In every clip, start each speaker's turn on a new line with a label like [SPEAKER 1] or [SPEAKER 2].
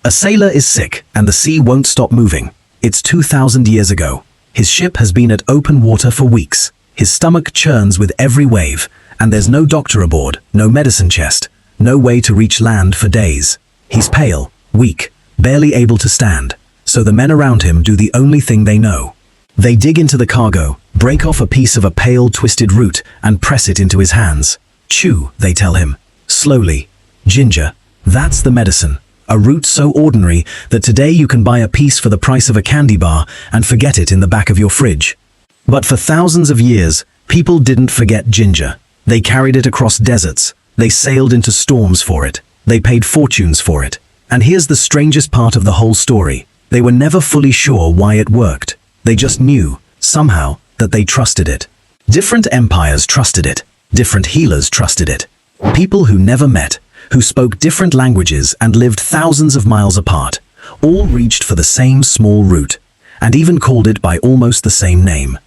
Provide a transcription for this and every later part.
[SPEAKER 1] A sailor is sick, and the sea won't stop moving. It's 2,000 years ago. His ship has been at open water for weeks. His stomach churns with every wave, and there's no doctor aboard, no medicine chest, no way to reach land for days. He's pale, weak, barely able to stand, so the men around him do the only thing they know. They dig into the cargo, break off a piece of a pale, twisted root, and press it into his hands. Chew, they tell him. Slowly. Ginger. That's the medicine. A root so ordinary that today you can buy a piece for the price of a candy bar and forget it in the back of your fridge. But for thousands of years, people didn't forget ginger. They carried it across deserts. They sailed into storms for it. They paid fortunes for it. And here's the strangest part of the whole story. They were never fully sure why it worked. They just knew, somehow, that they trusted it. Different empires trusted it. Different healers trusted it. People who never met, who spoke different languages and lived thousands of miles apart, all reached for the same small root, and even called it by almost the same name.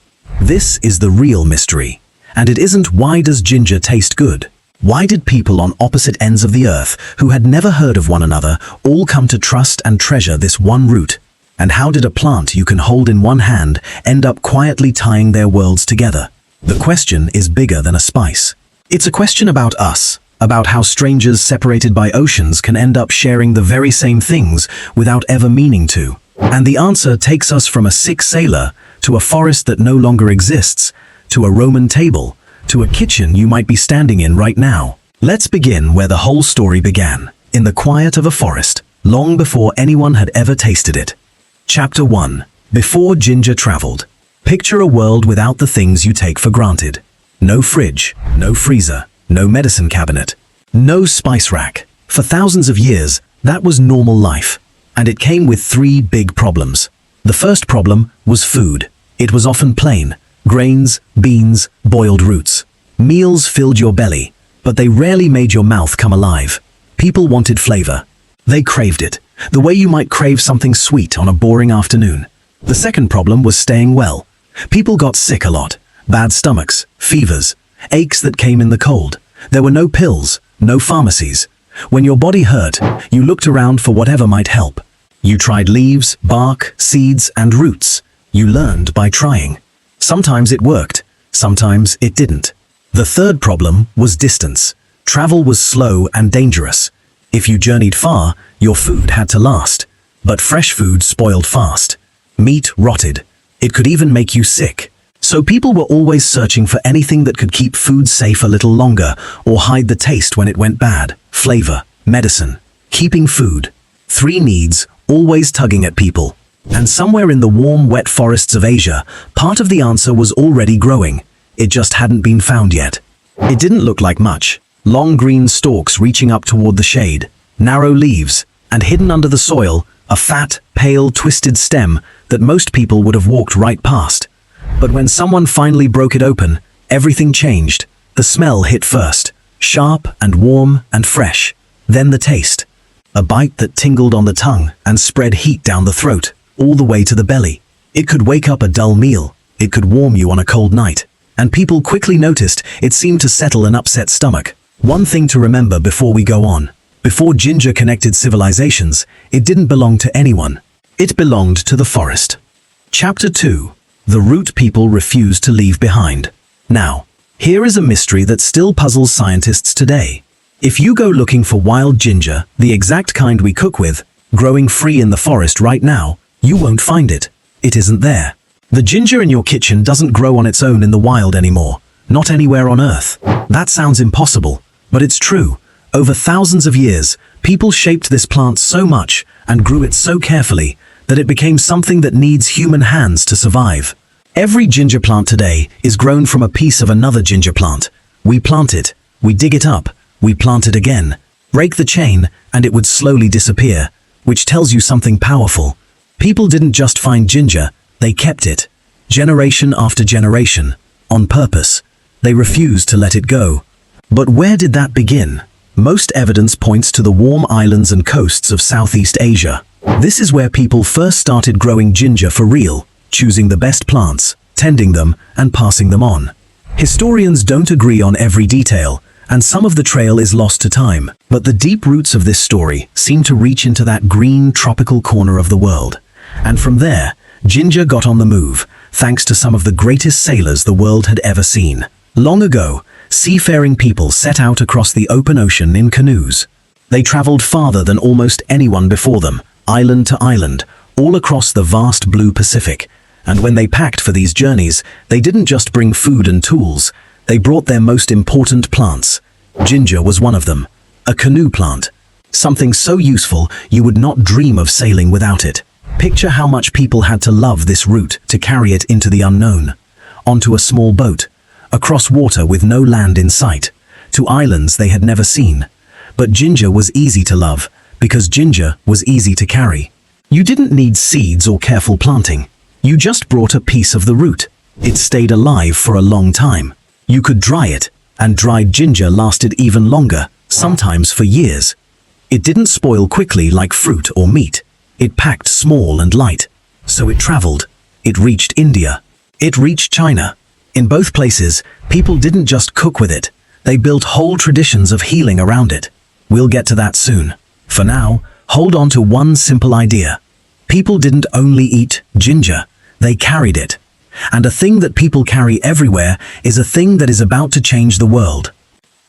[SPEAKER 1] This is the real mystery. And it isn't why does ginger taste good? Why did people on opposite ends of the earth, who had never heard of one another, all come to trust and treasure this one root? And how did a plant you can hold in one hand end up quietly tying their worlds together? The question is bigger than a spice. It's a question about us, about how strangers separated by oceans can end up sharing the very same things without ever meaning to. And the answer takes us from a sick sailor to a forest that no longer exists, to a Roman table, to a kitchen you might be standing in right now. Let's begin where the whole story began, in the quiet of a forest, long before anyone had ever tasted it. Chapter 1. Before ginger traveled. Picture a world without the things you take for granted. No fridge, no freezer, no medicine cabinet, no spice rack. For thousands of years, that was normal life. And it came with three big problems. The first problem was food. It was often plain. Grains, beans, boiled roots. Meals filled your belly, but they rarely made your mouth come alive. People wanted flavor. They craved it, the way you might crave something sweet on a boring afternoon. The second problem was staying well. People got sick a lot. Bad stomachs, fevers, aches that came in the cold. There were no pills, no pharmacies. When your body hurt, you looked around for whatever might help. You tried leaves, bark, seeds, and roots. You learned by trying. Sometimes it worked, sometimes it didn't. The third problem was distance. Travel was slow and dangerous. If you journeyed far, your food had to last. But fresh food spoiled fast. Meat rotted. It could even make you sick. So people were always searching for anything that could keep food safe a little longer or hide the taste when it went bad. Flavor, medicine, keeping food. Three needs, always tugging at people. And somewhere in the warm, wet forests of Asia, part of the answer was already growing. It just hadn't been found yet. It didn't look like much. Long green stalks reaching up toward the shade, narrow leaves, and hidden under the soil, a fat, pale, twisted stem that most people would have walked right past. But when someone finally broke it open, everything changed. The smell hit first, sharp and warm and fresh. Then the taste. A bite that tingled on the tongue and spread heat down the throat, all the way to the belly. It could wake up a dull meal. It could warm you on a cold night. And people quickly noticed it seemed to settle an upset stomach. One thing to remember before we go on. Before ginger connected civilizations, it didn't belong to anyone. It belonged to the forest. Chapter 2. The root people refused to leave behind. Now, here is a mystery that still puzzles scientists today. If you go looking for wild ginger, the exact kind we cook with, growing free in the forest right now, you won't find it. It isn't there. The ginger in your kitchen doesn't grow on its own in the wild anymore. Not anywhere on Earth. That sounds impossible, but it's true. Over thousands of years, people shaped this plant so much and grew it so carefully that it became something that needs human hands to survive. Every ginger plant today is grown from a piece of another ginger plant. We plant it, we dig it up, we plant it again, break the chain, and it would slowly disappear, which tells you something powerful. People didn't just find ginger, they kept it. Generation after generation, on purpose. They refused to let it go. But where did that begin? Most evidence points to the warm islands and coasts of Southeast Asia. This is where people first started growing ginger for real, choosing the best plants, tending them, and passing them on. Historians don't agree on every detail, and some of the trail is lost to time. But the deep roots of this story seem to reach into that green, tropical corner of the world. And from there, ginger got on the move, thanks to some of the greatest sailors the world had ever seen. Long ago, seafaring people set out across the open ocean in canoes. They traveled farther than almost anyone before them, island to island, all across the vast blue Pacific. And when they packed for these journeys, they didn't just bring food and tools, they brought their most important plants. Ginger was one of them, a canoe plant. Something so useful you would not dream of sailing without it. Picture how much people had to love this route to carry it into the unknown, onto a small boat, across water with no land in sight, to islands they had never seen. But ginger was easy to love, because ginger was easy to carry. You didn't need seeds or careful planting. You just brought a piece of the root. It stayed alive for a long time. You could dry it, and dried ginger lasted even longer, sometimes for years. It didn't spoil quickly like fruit or meat. It packed small and light. So it traveled. It reached India. It reached China. In both places, people didn't just cook with it. They built whole traditions of healing around it. We'll get to that soon. For now, hold on to one simple idea. People didn't only eat ginger, they carried it. And a thing that people carry everywhere is a thing that is about to change the world.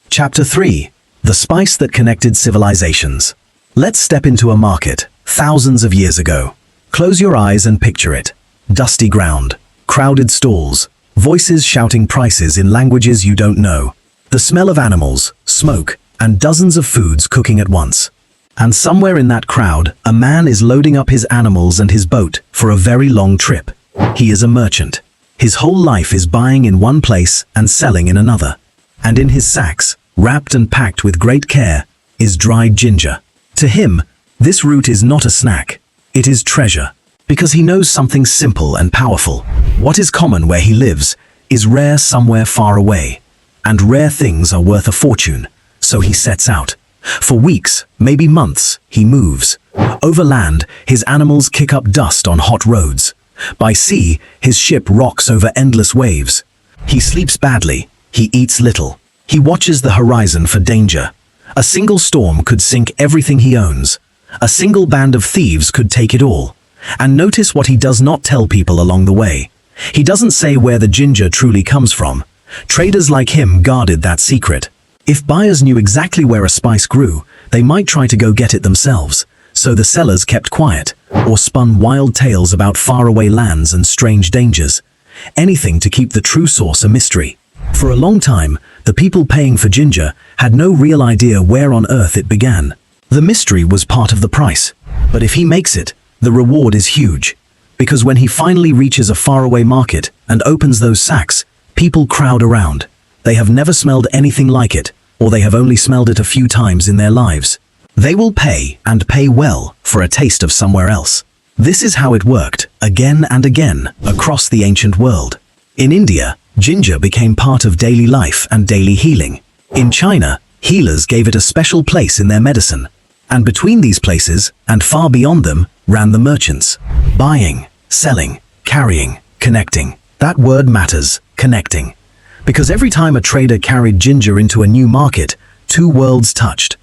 [SPEAKER 1] Chapter 3. The spice that connected civilizations. Let's step into a market, thousands of years ago. Close your eyes and picture it. Dusty ground, crowded stalls, voices shouting prices in languages you don't know. The smell of animals, smoke, and dozens of foods cooking at once. And somewhere in that crowd, a man is loading up his animals and his boat for a very long trip. He is a merchant. His whole life is buying in one place and selling in another. And in his sacks, wrapped and packed with great care, is dried ginger. To him, this root is not a snack. It is treasure. Because he knows something simple and powerful. What is common where he lives is rare somewhere far away. And rare things are worth a fortune. So he sets out. For weeks, maybe months, he moves. Over land, his animals kick up dust on hot roads. By sea, his ship rocks over endless waves. He sleeps badly. He eats little. He watches the horizon for danger. A single storm could sink everything he owns. A single band of thieves could take it all. And notice what he does not tell people along the way. He doesn't say where the ginger truly comes from. Traders like him guarded that secret. If buyers knew exactly where a spice grew, they might try to go get it themselves. So the sellers kept quiet, or spun wild tales about faraway lands and strange dangers. Anything to keep the true source a mystery. For a long time, the people paying for ginger had no real idea where on earth it began. The mystery was part of the price. But if he makes it, the reward is huge. Because when he finally reaches a faraway market and opens those sacks, people crowd around. They have never smelled anything like it, or they have only smelled it a few times in their lives. They will pay, and pay well, for a taste of somewhere else. This is how it worked, again and again, across the ancient world. In India, ginger became part of daily life and daily healing. In China, healers gave it a special place in their medicine. And between these places, and far beyond them, ran the merchants. Buying, selling, carrying, connecting. That word matters, connecting. Because every time a trader carried ginger into a new market, two worlds touched.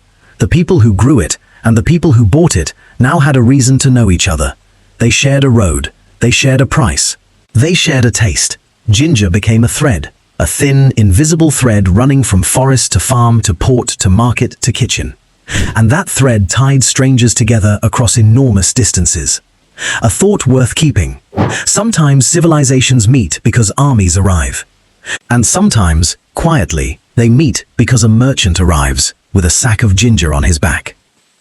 [SPEAKER 1] The people who grew it and the people who bought it now had a reason to know each other. They shared a road. They shared a price. They shared a taste. Ginger became a thread, a thin, invisible thread running from forest to farm to port to market to kitchen. And that thread tied strangers together across enormous distances. A thought worth keeping. Sometimes civilizations meet because armies arrive. And sometimes, quietly, they meet because a merchant arrives with a sack of ginger on his back.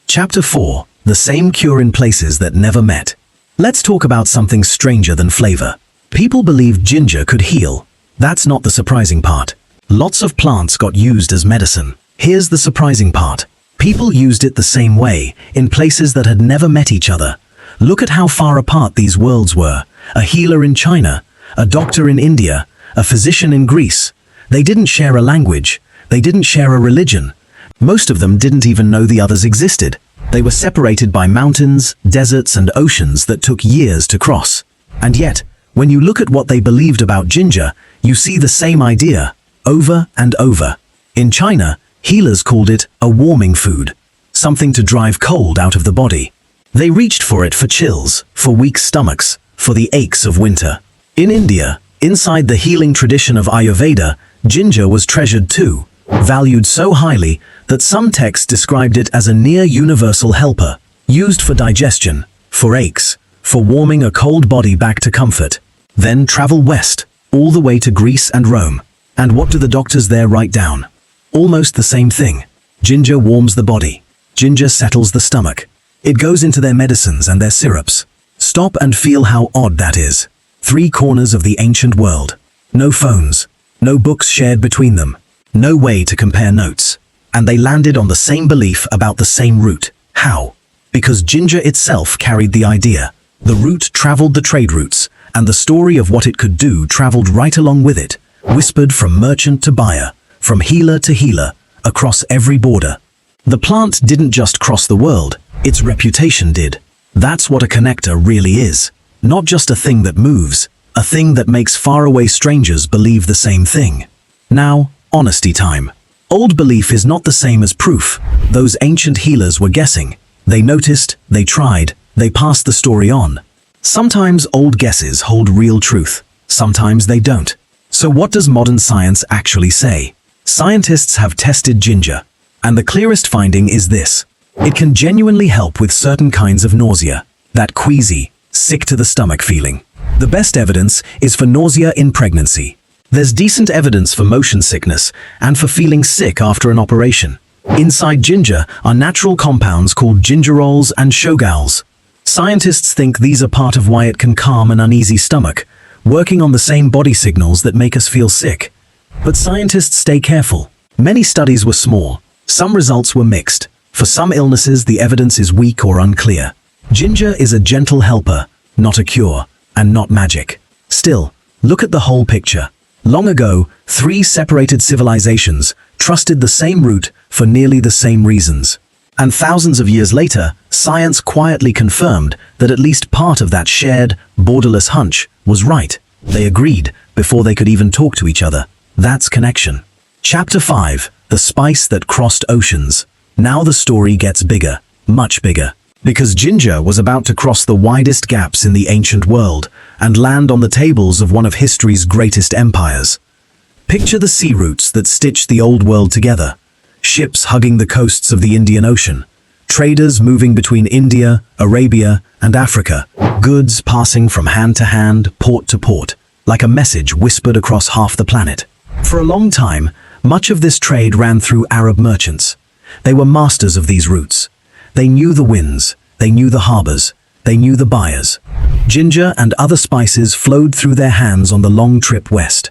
[SPEAKER 1] Chapter 4. The same cure in places that never met. Let's talk about something stranger than flavor. People believed ginger could heal. That's not the surprising part. Lots of plants got used as medicine. Here's the surprising part. People used it the same way, in places that had never met each other. Look at how far apart these worlds were. A healer in China, a doctor in India, a physician in Greece. They didn't share a language. They didn't share a religion. Most of them didn't even know the others existed. They were separated by mountains, deserts, and oceans that took years to cross. And yet, when you look at what they believed about ginger, you see the same idea, over and over. In China, healers called it a warming food, something to drive cold out of the body. They reached for it for chills, for weak stomachs, for the aches of winter. In India, inside the healing tradition of Ayurveda, ginger was treasured too, valued so highly that some texts described it as a near-universal helper, used for digestion, for aches, for warming a cold body back to comfort. Then travel west, all the way to Greece and Rome. And what do the doctors there write down? Almost the same thing. Ginger warms the body. Ginger settles the stomach. It goes into their medicines and their syrups. Stop and feel how odd that is. 3 corners of the ancient world. No phones. No books shared between them. No way to compare notes. And they landed on the same belief about the same root. How? Because ginger itself carried the idea. The root traveled the trade routes, and the story of what it could do traveled right along with it, whispered from merchant to buyer, from healer to healer, across every border. The plant didn't just cross the world, its reputation did. That's what a connector really is. Not just a thing that moves, a thing that makes faraway strangers believe the same thing. Now, honesty time. Old belief is not the same as proof. Those ancient healers were guessing. They noticed, they tried, they passed the story on. Sometimes old guesses hold real truth, sometimes they don't. So what does modern science actually say? Scientists have tested ginger, and the clearest finding is this. It can genuinely help with certain kinds of nausea, that queasy, sick to the stomach feeling. The best evidence is for nausea in pregnancy. There's decent evidence for motion sickness and for feeling sick after an operation. Inside ginger are natural compounds called gingerols and shogaols. Scientists think these are part of why it can calm an uneasy stomach, working on the same body signals that make us feel sick. But scientists stay careful. Many studies were small. Some results were mixed. For some illnesses, the evidence is weak or unclear. Ginger is a gentle helper, not a cure, and not magic. Still, look at the whole picture. Long ago, 3 separated civilizations trusted the same root for nearly the same reasons. And thousands of years later, science quietly confirmed that at least part of that shared, borderless hunch was right. They agreed before they could even talk to each other. That's connection. Chapter 5. The Spice That Crossed Oceans. Now the story gets bigger, much bigger. Because ginger was about to cross the widest gaps in the ancient world and land on the tables of one of history's greatest empires. Picture the sea routes that stitched the old world together. Ships hugging the coasts of the Indian Ocean. Traders moving between India, Arabia, and Africa. Goods passing from hand to hand, port to port, like a message whispered across half the planet. For a long time, much of this trade ran through Arab merchants. They were masters of these routes. They knew the winds, they knew the harbors, they knew the buyers. Ginger and other spices flowed through their hands on the long trip west.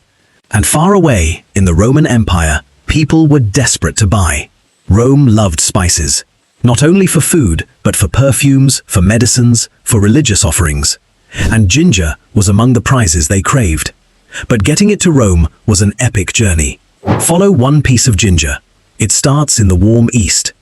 [SPEAKER 1] And far away, in the Roman Empire, people were desperate to buy. Rome loved spices, not only for food, but for perfumes, for medicines, for religious offerings. And ginger was among the prizes they craved. But getting it to Rome was an epic journey. Follow one piece of ginger. It starts in the warm east.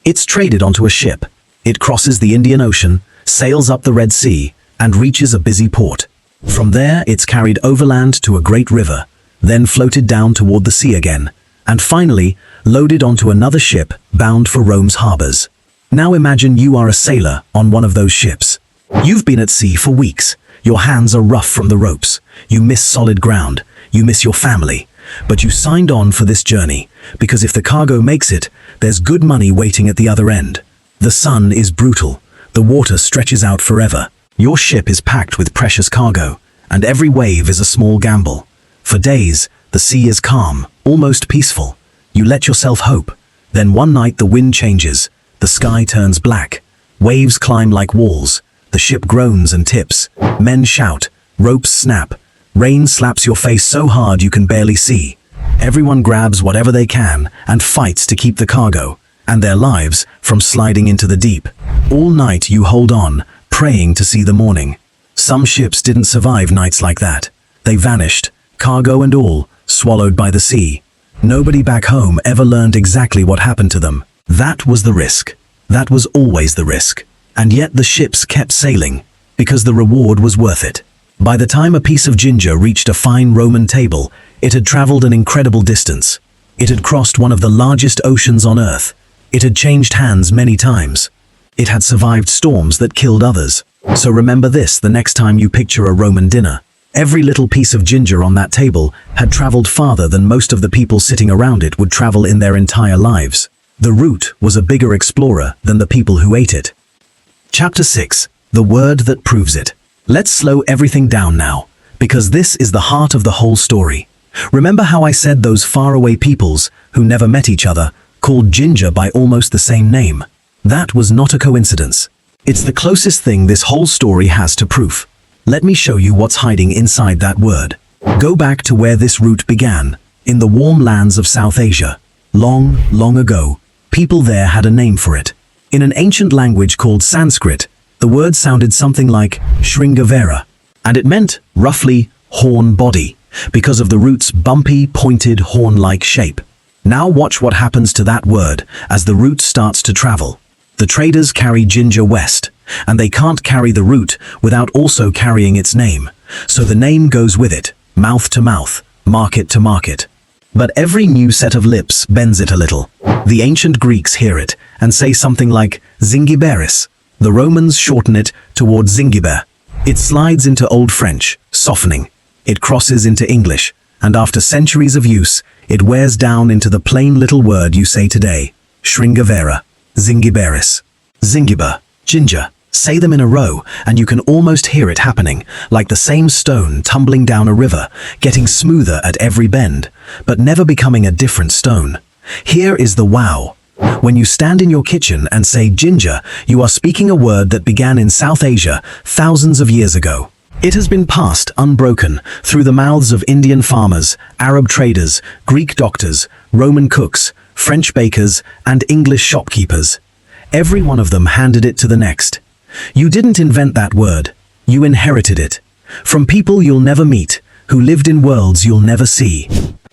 [SPEAKER 1] It's traded onto a ship. It crosses the Indian Ocean, sails up the Red Sea, and reaches a busy port. From there, it's carried overland to a great river, then floated down toward the sea again, and finally loaded onto another ship bound for Rome's harbors. Now imagine you are a sailor on one of those ships. You've been at sea for weeks. Your hands are rough from the ropes. You miss solid ground. You miss your family. But you signed on for this journey, because if the cargo makes it, there's good money waiting at the other end. The sun is brutal. The water stretches out forever. Your ship is packed with precious cargo, and every wave is a small gamble. For days, the sea is calm, almost peaceful. You let yourself hope. Then one night the wind changes. The sky turns black. Waves climb like walls. The ship groans and tips. Men shout. Ropes snap. Rain slaps your face so hard you can barely see. Everyone grabs whatever they can and fights to keep the cargo and their lives from sliding into the deep. All night you hold on, praying to see the morning. Some ships didn't survive nights like that. They vanished, cargo and all, swallowed by the sea. Nobody back home ever learned exactly what happened to them. That was the risk. That was always the risk. And yet the ships kept sailing, because the reward was worth it. By the time a piece of ginger reached a fine Roman table, it had traveled an incredible distance. It had crossed one of the largest oceans on Earth. It had changed hands many times. It had survived storms that killed others. So remember this the next time you picture a Roman dinner. Every little piece of ginger on that table had traveled farther than most of the people sitting around it would travel in their entire lives. The root was a bigger explorer than the people who ate it. Chapter 6. The word that proves it. Let's slow everything down now, because this is the heart of the whole story. Remember how I said those faraway peoples, who never met each other, called ginger by almost the same name? That was not a coincidence. It's the closest thing this whole story has to proof. Let me show you what's hiding inside that word. Go back to where this root began, in the warm lands of South Asia. Long, long ago, people there had a name for it. In an ancient language called Sanskrit, the word sounded something like Shringavera, and it meant, roughly, horn body, because of the root's bumpy, pointed, horn-like shape. Now watch what happens to that word as the root starts to travel. The traders carry ginger west, and they can't carry the root without also carrying its name. So the name goes with it, mouth to mouth, market to market. But every new set of lips bends it a little. The ancient Greeks hear it and say something like Zingiberis. The Romans shorten it toward Zingiber. It slides into Old French, softening. It crosses into English, and after centuries of use, it wears down into the plain little word you say today, Shringavera, Zingiberis, Zingiber, ginger. Say them in a row, and you can almost hear it happening, like the same stone tumbling down a river, getting smoother at every bend, but never becoming a different stone. Here is the wow. When you stand in your kitchen and say ginger, you are speaking a word that began in South Asia thousands of years ago. It has been passed unbroken through the mouths of Indian farmers, Arab traders, Greek doctors, Roman cooks, French bakers, and English shopkeepers. Every one of them handed it to the next. You didn't invent that word. You inherited it. From people you'll never meet, who lived in worlds you'll never see.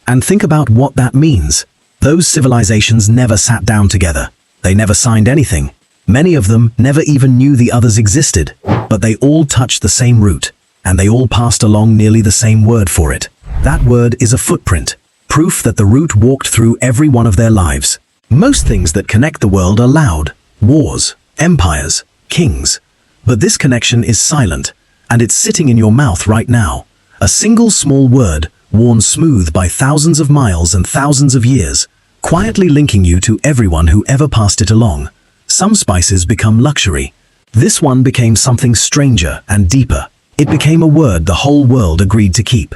[SPEAKER 1] And think about what that means. Those civilizations never sat down together. They never signed anything. Many of them never even knew the others existed, but they all touched the same root, and they all passed along nearly the same word for it. That word is a footprint, proof that the root walked through every one of their lives. Most things that connect the world are loud: wars, empires, kings. But this connection is silent, and it's sitting in your mouth right now. A single small word, worn smooth by thousands of miles and thousands of years, quietly linking you to everyone who ever passed it along. Some spices become luxury. This one became something stranger and deeper. It became a word the whole world agreed to keep.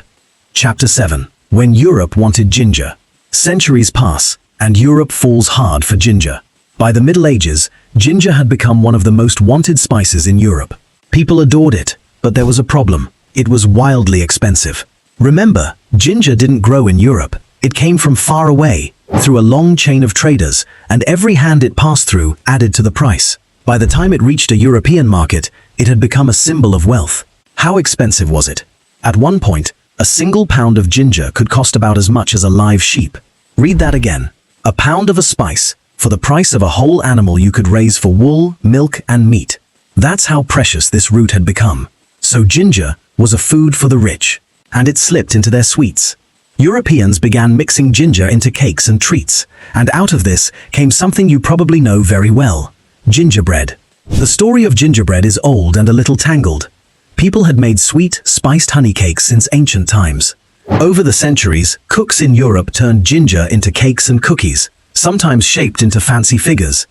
[SPEAKER 1] Chapter 7. When Europe wanted ginger. Centuries pass, and Europe falls hard for ginger. By the Middle Ages, ginger had become one of the most wanted spices in Europe. People adored it, but there was a problem. It was wildly expensive. Remember, ginger didn't grow in Europe. It came from far away, through a long chain of traders, and every hand it passed through added to the price. By the time it reached a European market, it had become a symbol of wealth. How expensive was it? At one point, a single pound of ginger could cost about as much as a live sheep. Read that again. A pound of a spice, for the price of a whole animal you could raise for wool, milk, and meat. That's how precious this root had become. So ginger was a food for the rich, and it slipped into their sweets. Europeans began mixing ginger into cakes and treats, and out of this came something you probably know very well: gingerbread. The story of gingerbread is old and a little tangled. People had made sweet, spiced honey cakes since ancient times. Over the centuries, cooks in Europe turned ginger into cakes and cookies, sometimes shaped into fancy figures.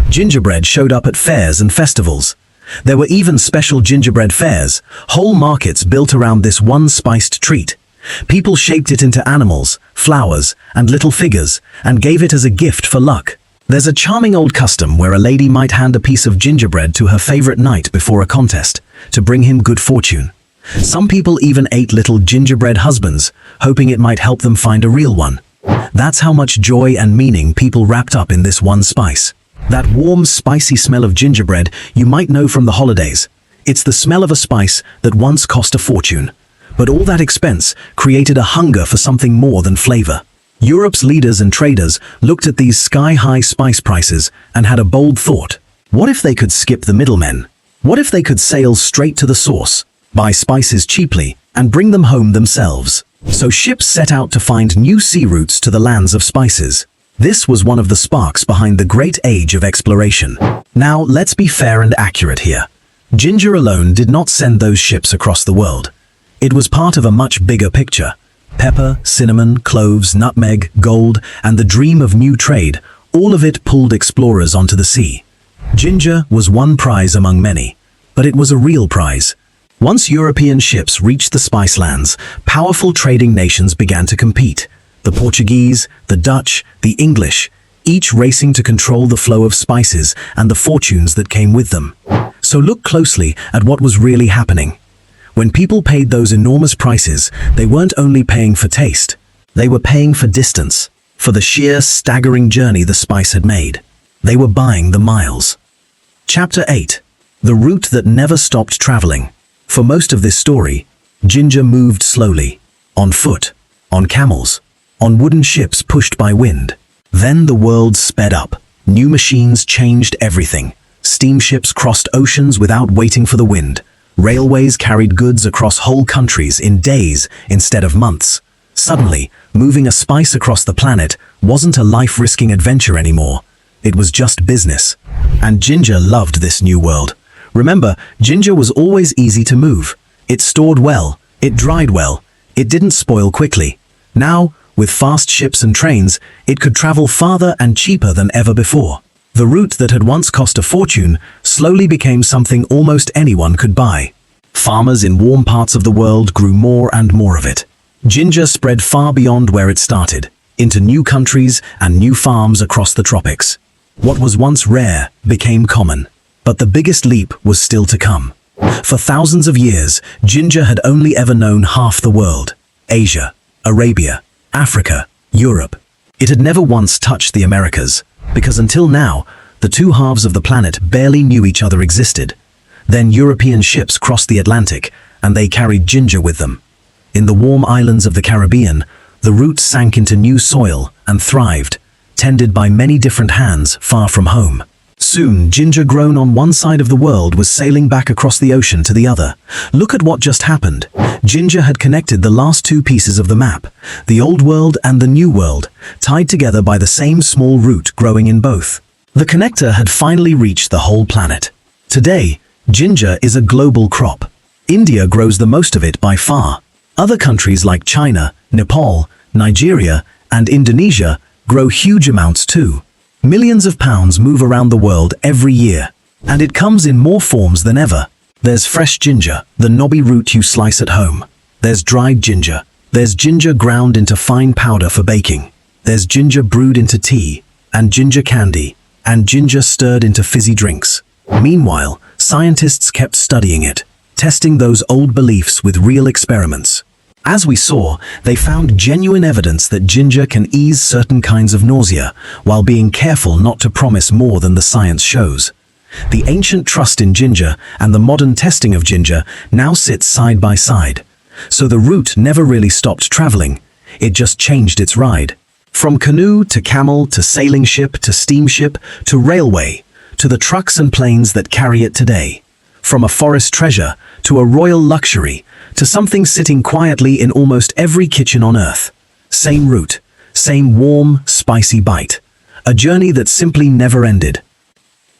[SPEAKER 1] Gingerbread showed up at fairs and festivals. There were even special gingerbread fairs, whole markets built around this one spiced treat. People shaped it into animals, flowers, and little figures, and gave it as a gift for luck. There's a charming old custom where a lady might hand a piece of gingerbread to her favorite knight before a contest, to bring him good fortune. Some people even ate little gingerbread husbands, hoping it might help them find a real one. That's how much joy and meaning people wrapped up in this one spice. That warm, spicy smell of gingerbread you might know from the holidays. It's the smell of a spice that once cost a fortune. But all that expense created a hunger for something more than flavor. Europe's leaders and traders looked at these sky-high spice prices and had a bold thought. What if they could skip the middlemen? What if they could sail straight to the source, buy spices cheaply, and bring them home themselves? So ships set out to find new sea routes to the lands of spices. This was one of the sparks behind the great age of exploration. Now, let's be fair and accurate here. Ginger alone did not send those ships across the world. It was part of a much bigger picture. Pepper, cinnamon, cloves, nutmeg, gold, and the dream of new trade, all of it pulled explorers onto the sea. Ginger was one prize among many, but it was a real prize. Once European ships reached the spice lands, powerful trading nations began to compete. The Portuguese, the Dutch, the English, each racing to control the flow of spices and the fortunes that came with them. So look closely at what was really happening. When people paid those enormous prices, they weren't only paying for taste. They were paying for distance, for the sheer staggering journey the spice had made. They were buying the miles. Chapter 8. The route that never stopped traveling. For most of this story, Ginger moved slowly, on foot, on camels, on wooden ships pushed by wind. Then the world sped up. New machines changed everything. Steamships crossed oceans without waiting for the wind. Railways carried goods across whole countries in days instead of months. Suddenly, moving a spice across the planet wasn't a life-risking adventure anymore. It was just business. And Ginger loved this new world. Remember, ginger was always easy to move. It stored well, it dried well, it didn't spoil quickly. Now, with fast ships and trains, it could travel farther and cheaper than ever before. The route that had once cost a fortune slowly became something almost anyone could buy. Farmers in warm parts of the world grew more and more of it. Ginger spread far beyond where it started, into new countries and new farms across the tropics. What was once rare became common. But the biggest leap was still to come. For thousands of years, ginger had only ever known half the world. Asia, Arabia, Africa, Europe. It had never once touched the Americas, because until now, the two halves of the planet barely knew each other existed. Then European ships crossed the Atlantic, and they carried ginger with them. In the warm islands of the Caribbean, the roots sank into new soil and thrived, tended by many different hands far from home. Soon, ginger grown on one side of the world was sailing back across the ocean to the other. Look at what just happened. Ginger had connected the last two pieces of the map, the old world and the new world, tied together by the same small root growing in both. The connector had finally reached the whole planet. Today, ginger is a global crop. India grows the most of it by far. Other countries like China, Nepal, Nigeria, and Indonesia grow huge amounts too. Millions of pounds move around the world every year, and it comes in more forms than ever. There's fresh ginger, the knobby root you slice at home. There's dried ginger. There's ginger ground into fine powder for baking. There's ginger brewed into tea, and ginger candy, and ginger stirred into fizzy drinks. Meanwhile, scientists kept studying it, testing those old beliefs with real experiments. As we saw, they found genuine evidence that ginger can ease certain kinds of nausea, while being careful not to promise more than the science shows. The ancient trust in ginger and the modern testing of ginger now sit side by side. So the route never really stopped traveling, it just changed its ride. From canoe to camel to sailing ship to steamship to railway, to the trucks and planes that carry it today. From a forest treasure to a royal luxury, to something sitting quietly in almost every kitchen on earth. Same route, same warm, spicy bite. A journey that simply never ended.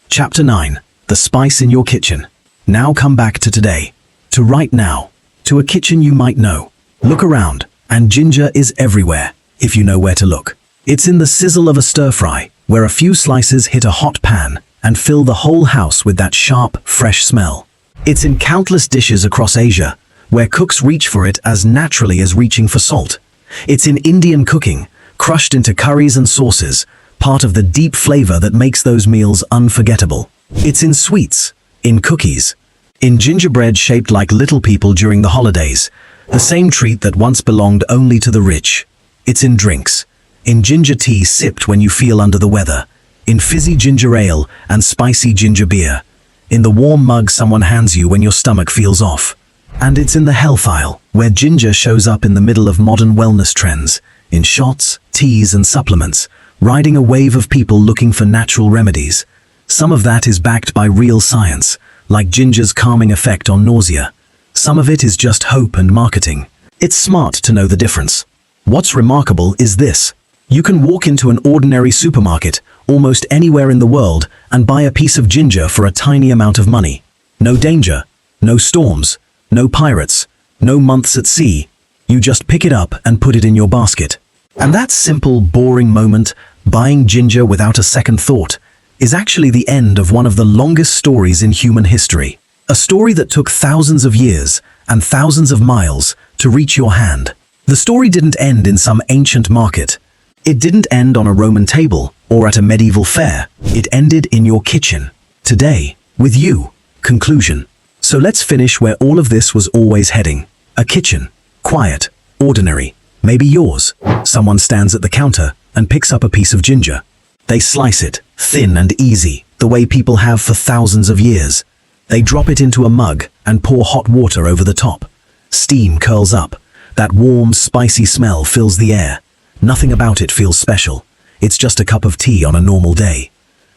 [SPEAKER 1] Chapter 9. The spice in your kitchen. Now come back to today. To right now. To a kitchen you might know. Look around, and ginger is everywhere, if you know where to look. It's in the sizzle of a stir-fry, where a few slices hit a hot pan and fill the whole house with that sharp, fresh smell. It's in countless dishes across Asia, where cooks reach for it as naturally as reaching for salt. It's in Indian cooking, crushed into curries and sauces, part of the deep flavor that makes those meals unforgettable. It's in sweets, in cookies, in gingerbread shaped like little people during the holidays, the same treat that once belonged only to the rich. It's in drinks, in ginger tea sipped when you feel under the weather, in fizzy ginger ale and spicy ginger beer, in the warm mug someone hands you when your stomach feels off. And it's in the health aisle, where ginger shows up in the middle of modern wellness trends, in shots, teas and supplements, riding a wave of people looking for natural remedies. Some of that is backed by real science, like ginger's calming effect on nausea. Some of it is just hope and marketing. It's smart to know the difference. What's remarkable is this. You can walk into an ordinary supermarket, almost anywhere in the world, and buy a piece of ginger for a tiny amount of money. No danger, no storms, no pirates, no months at sea. You just pick it up and put it in your basket. And that simple, boring moment, buying ginger without a second thought, is actually the end of one of the longest stories in human history. A story that took thousands of years and thousands of miles to reach your hand. The story didn't end in some ancient market. It didn't end on a Roman table or at a medieval fair. It ended in your kitchen. Today, with you. Conclusion. So let's finish where all of this was always heading. A kitchen. Quiet. Ordinary. Maybe yours. Someone stands at the counter and picks up a piece of ginger. They slice it, thin and easy, the way people have for thousands of years. They drop it into a mug and pour hot water over the top. Steam curls up. That warm, spicy smell fills the air. Nothing about it feels special. It's just a cup of tea on a normal day.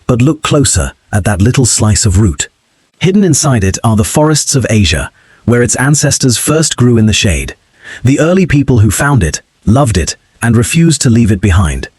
[SPEAKER 1] But look closer at that little slice of root. Hidden inside it are the forests of Asia, where its ancestors first grew in the shade. The early people who found it, loved it, and refused to leave it behind.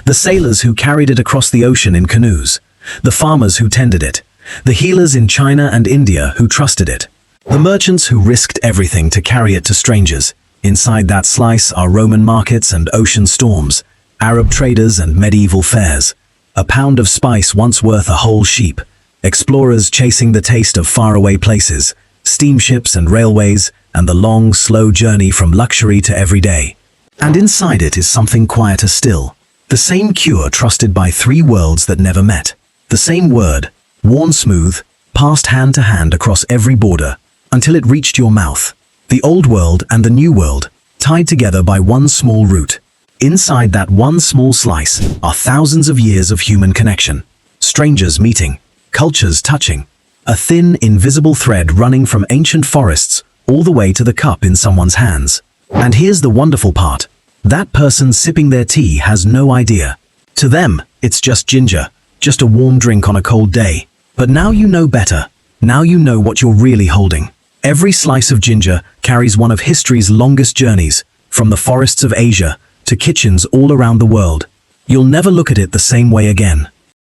[SPEAKER 1] The sailors who carried it across the ocean in canoes. The farmers who tended it. The healers in China and India who trusted it. The merchants who risked everything to carry it to strangers. Inside that slice are Roman markets and ocean storms, Arab traders and medieval fairs. A pound of spice once worth a whole sheep. Explorers chasing the taste of faraway places. Steamships and railways, and the long, slow journey from luxury to everyday. And inside it is something quieter still. The same cure trusted by three worlds that never met. The same word, worn smooth, passed hand to hand across every border, until it reached your mouth. The old world and the new world, tied together by one small root. Inside that one small slice are thousands of years of human connection. Strangers meeting, cultures touching. A thin, invisible thread running from ancient forests all the way to the cup in someone's hands. And here's the wonderful part. That person sipping their tea has no idea. To them, it's just ginger, just a warm drink on a cold day. But now you know better. Now you know what you're really holding. Every slice of ginger carries one of history's longest journeys, from the forests of Asia to kitchens all around the world. You'll never look at it the same way again.